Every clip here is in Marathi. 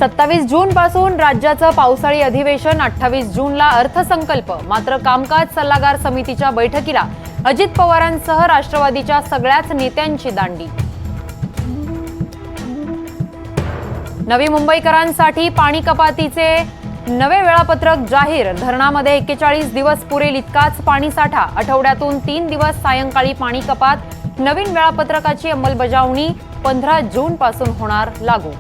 27 जून पासून राज्याचं पावसाळी अधिवेशन, 28 जूनला अर्थसंकल्प. मात्र कामकाज सल्लागार समितीच्या बैठकीला अजित पवारांसह राष्ट्रवादीच्या सगळ्याच नेत्यांची दांडी. नवी मुंबईकरांसाठी पाणी कपातीचे नवे वेळापत्रक जाहीर. धरणामध्ये 41 दिवस पुरेल इतकाच पाणीसाठा. आठवड्यातून 3 दिवस सायंकाळी पाणी कपात. नवीन वेळापत्रकाची अंमलबजावणी 15 जून पासून होणार लागू.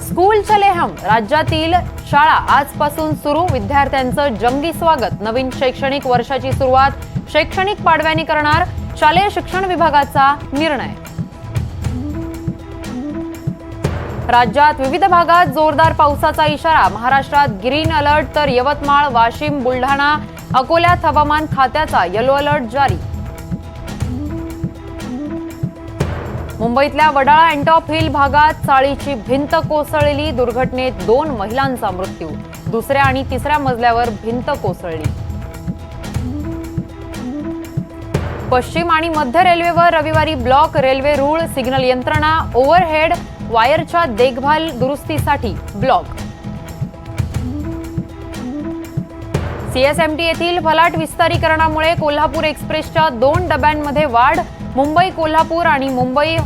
स्कूल चले हम. राज्यातील शाळा आजपासून सुरू. विद्यार्थ्यांचं जंगी स्वागत. नवीन शैक्षणिक वर्षाची सुरुवात शैक्षणिक पाडव्याने करणार शालेय शिक्षण विभागाचा निर्णय. राज्यात विविध भागात जोरदार पावसाचा इशारा. महाराष्ट्रात ग्रीन अलर्ट तर यवतमाळ, वाशिम, बुलढाणा, अकोल्यात हवामान खात्याचा येलो अलर्ट जारी. मुंबईतल्या वडाळा अँटॉप हिल भागात चाळीची भिंत कोसळली. दुर्घटनेत 2 महिलांचा मृत्यू. दुसऱ्या आणि तिसऱ्या मजल्यावर भिंत कोसळली. पश्चिम आणि मध्य रेल्वेवर रविवारी ब्लॉक. रेल्वे रूळ, सिग्नल यंत्रणा, ओव्हरहेड वायरच्या देखभाल दुरुस्तीसाठी ब्लॉक. सीएसएमटी येथील फलाट विस्तारीकरणामुळे कोल्हापूर एक्सप्रेसच्या 2 डब्यांमध्ये वाढ. मुंबई कोल्हापूर आणि मुंबई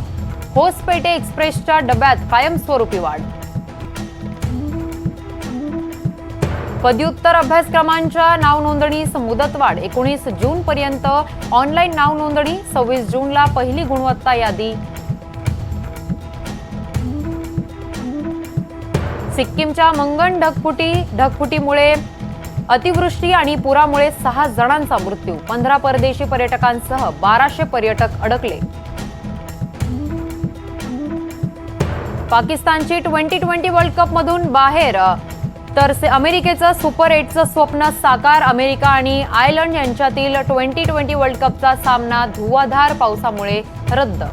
होसपेटे एक्सप्रेसच्या डब्यात कायमस्वरूपी वाढ. पदव्युत्तर अभ्यासक्रमांच्या नाव नोंदणीस मुदतवाढ. 19 जून पर्यंत ऑनलाईन नाव नोंदणी. 26 जूनला पहिली गुणवत्ता यादी. सिक्कीमच्या मंगन ढगफुटीमुळे अतिवृष्टी आणि पुरामुळे 6 जणांचा मृत्यू. 15 परदेशी पर्यटकांसह 1200 पर्यटक अडकले. पाकिस्तानची T20 वर्ल्ड कप मधून बाहेर. तर अमेरिकेचं सुपर 8चं स्वप्न साकार. अमेरिका आणि आयर्लंड यांच्यातील T20 वर्ल्ड कपचा सामना धुव्वाधार पावसामुळे रद्द.